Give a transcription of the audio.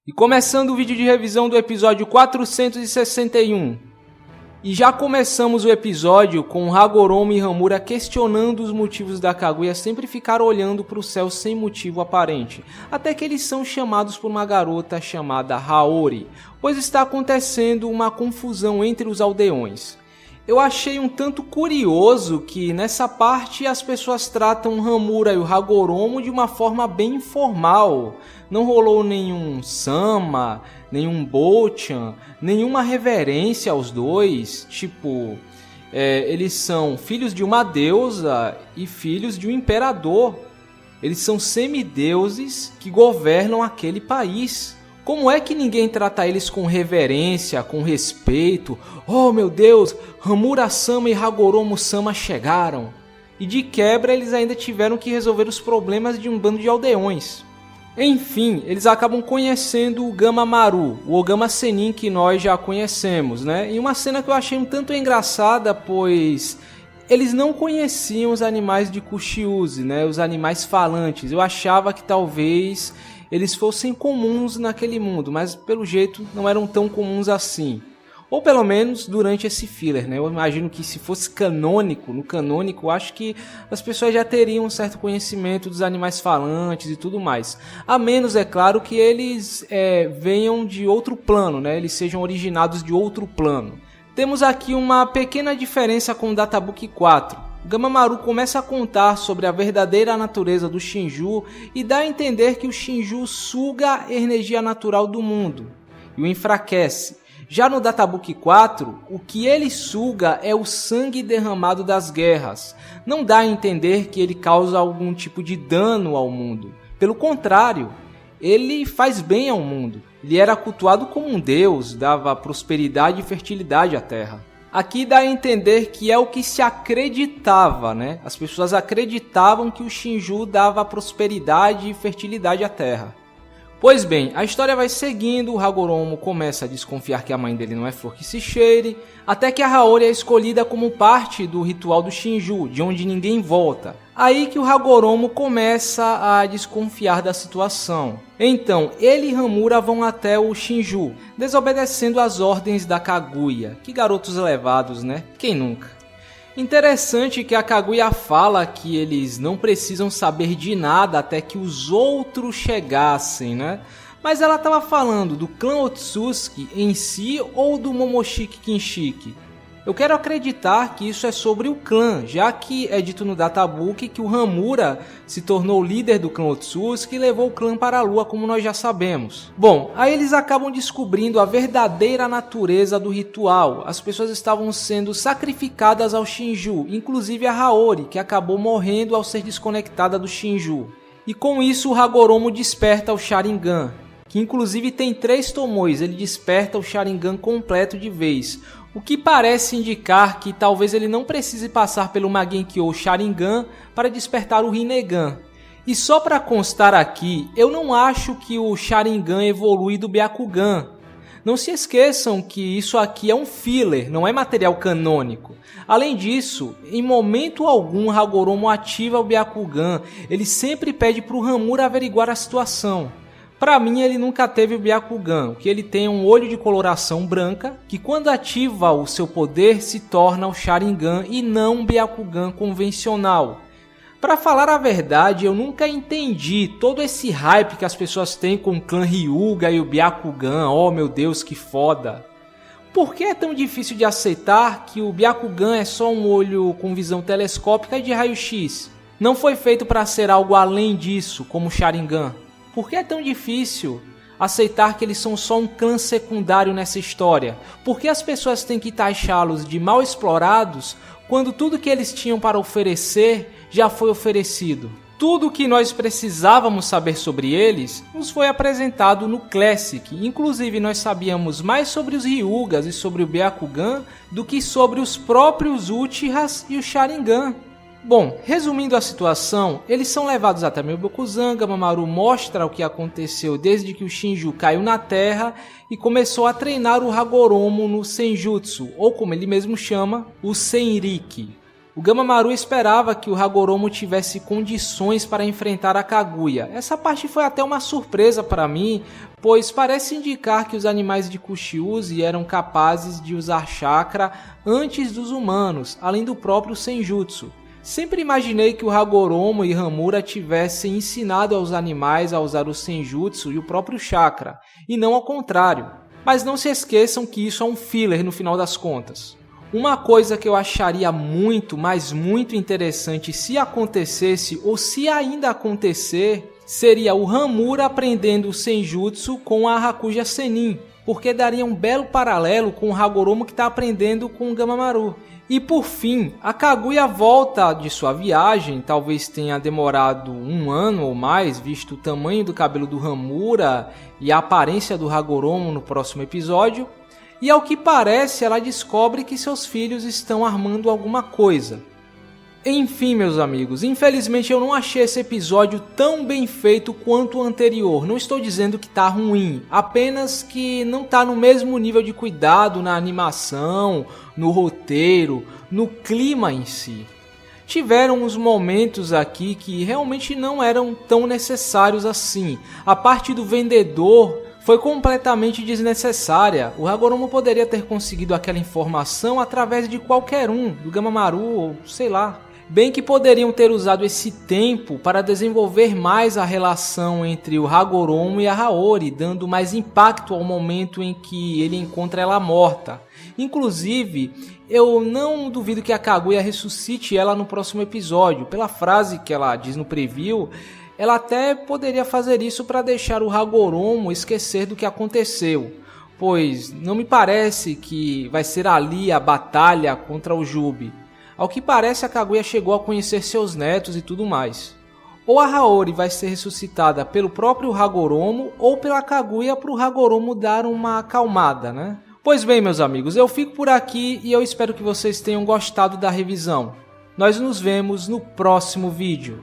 E começando o vídeo de revisão do episódio 461. E já começamos o episódio com Hagoromo e Hamura questionando os motivos da Kaguya sempre ficar olhando para o céu sem motivo aparente, até que eles são chamados por uma garota chamada Haori, pois está acontecendo uma confusão entre os aldeões. Eu achei um tanto curioso que nessa parte as pessoas tratam Hamura e o Hagoromo de uma forma bem informal. Não rolou nenhum sama, nenhum bochan, nenhuma reverência aos dois. Tipo, eles são filhos de uma deusa e filhos de um imperador. Eles são semideuses que governam aquele país. Como é que ninguém trata eles com reverência, com respeito? Oh meu Deus, Hamura-sama e Hagoromo-sama chegaram. E de quebra eles ainda tiveram que resolver os problemas de um bando de aldeões. Enfim, eles acabam conhecendo o Gama-Maru, o Ogama Sennin que nós já conhecemos, né? E uma cena que eu achei um tanto engraçada, pois eles não conheciam os animais de Kushiuzi, né? Os animais falantes. Eu achava que talvez eles fossem comuns naquele mundo, mas pelo jeito não eram tão comuns assim. Ou pelo menos durante esse filler, né? Eu imagino que se fosse canônico, no canônico, acho que as pessoas já teriam um certo conhecimento dos animais falantes e tudo mais. A menos, é claro, que eles venham de outro plano, né? Eles sejam originados de outro plano. Temos aqui uma pequena diferença com o Databook 4. Gama-Maru começa a contar sobre a verdadeira natureza do Shinju e dá a entender que o Shinju suga a energia natural do mundo e o enfraquece. Já no Databook 4, o que ele suga é o sangue derramado das guerras. Não dá a entender que ele causa algum tipo de dano ao mundo. Pelo contrário, ele faz bem ao mundo. Ele era cultuado como um deus, dava prosperidade e fertilidade à terra. Aqui dá a entender que é o que se acreditava, né? As pessoas acreditavam que o Shinju dava prosperidade e fertilidade à terra. Pois bem, a história vai seguindo, o Hagoromo começa a desconfiar que a mãe dele não é flor que se cheire, até que a Haori é escolhida como parte do ritual do Shinju, de onde ninguém volta. Aí que o Hagoromo começa a desconfiar da situação. Então, ele e Hamura vão até o Shinju, desobedecendo as ordens da Kaguya. Que garotos elevados, né? Quem nunca? Interessante que a Kaguya fala que eles não precisam saber de nada até que os outros chegassem, né? Mas ela estava falando do clã Otsutsuki em si ou do Momoshiki Kinshiki? Eu quero acreditar que isso é sobre o clã, já que é dito no Databook que o Hamura se tornou líder do clã Otsutsuki e levou o clã para a lua, como nós já sabemos. Bom, aí eles acabam descobrindo a verdadeira natureza do ritual. As pessoas estavam sendo sacrificadas ao Shinju, inclusive a Haori, que acabou morrendo ao ser desconectada do Shinju. E com isso o Hagoromo desperta o Sharingan, que inclusive tem 3 tomoes, ele desperta o Sharingan completo de vez. O que parece indicar que talvez ele não precise passar pelo Mangekyou Sharingan para despertar o Rinnegan. E só para constar aqui, eu não acho que o Sharingan evolui do Byakugan. Não se esqueçam que isso aqui é um filler, não é material canônico. Além disso, em momento algum Hagoromo ativa o Byakugan, ele sempre pede para o Hamura averiguar a situação. Para mim, ele nunca teve o Byakugan, o que ele tem é um olho de coloração branca, que quando ativa o seu poder se torna o Sharingan e não um Byakugan convencional. Para falar a verdade, eu nunca entendi todo esse hype que as pessoas têm com o clã Hyuga e o Byakugan, oh meu Deus, que foda. Por que é tão difícil de aceitar que o Byakugan é só um olho com visão telescópica e de raio-x? Não foi feito para ser algo além disso, como o Sharingan? Por que é tão difícil aceitar que eles são só um clã secundário nessa história? Por que as pessoas têm que taxá-los de mal explorados quando tudo que eles tinham para oferecer já foi oferecido? Tudo o que nós precisávamos saber sobre eles nos foi apresentado no Classic. Inclusive nós sabíamos mais sobre os Hyugas e sobre o Byakugan do que sobre os próprios Uchihas e o Sharingan. Bom, resumindo a situação, eles são levados até Meibokusan. Gama-Maru mostra o que aconteceu desde que o Shinju caiu na terra e começou a treinar o Hagoromo no Senjutsu, ou como ele mesmo chama, o Senriki. O Gamamaru esperava que o Hagoromo tivesse condições para enfrentar a Kaguya. Essa parte foi até uma surpresa para mim, pois parece indicar que os animais de Kushiuzi eram capazes de usar chakra antes dos humanos, além do próprio Senjutsu. Sempre imaginei que o Hagoromo e Hamura tivessem ensinado aos animais a usar o Senjutsu e o próprio chakra, e não ao contrário. Mas não se esqueçam que isso é um filler no final das contas. Uma coisa que eu acharia muito, mas muito interessante se acontecesse, ou se ainda acontecer, seria o Hamura aprendendo o Senjutsu com a Hakuja Sennin, porque daria um belo paralelo com o Hagoromo que está aprendendo com o Gamamaru. E por fim, a Kaguya volta de sua viagem, talvez tenha demorado 1 ano ou mais, visto o tamanho do cabelo do Hamura e a aparência do Hagoromo no próximo episódio. E ao que parece, ela descobre que seus filhos estão armando alguma coisa. Enfim, meus amigos, infelizmente eu não achei esse episódio tão bem feito quanto o anterior. Não estou dizendo que tá ruim, apenas que não tá no mesmo nível de cuidado na animação, no roteiro, no clima em si. Tiveram uns momentos aqui que realmente não eram tão necessários assim. A parte do vendedor foi completamente desnecessária. O Hagoromo poderia ter conseguido aquela informação através de qualquer um, do Gamamaru ou sei lá. Bem que poderiam ter usado esse tempo para desenvolver mais a relação entre o Hagoromo e a Haori, dando mais impacto ao momento em que ele encontra ela morta. Inclusive, eu não duvido que a Kaguya ressuscite ela no próximo episódio. Pela frase que ela diz no preview, ela até poderia fazer isso para deixar o Hagoromo esquecer do que aconteceu, pois não me parece que vai ser ali a batalha contra o Jubi. Ao que parece, a Kaguya chegou a conhecer seus netos e tudo mais. Ou a Haori vai ser ressuscitada pelo próprio Hagoromo ou pela Kaguya para o Hagoromo dar uma acalmada, né? Pois bem, meus amigos, eu fico por aqui e eu espero que vocês tenham gostado da revisão. Nós nos vemos no próximo vídeo.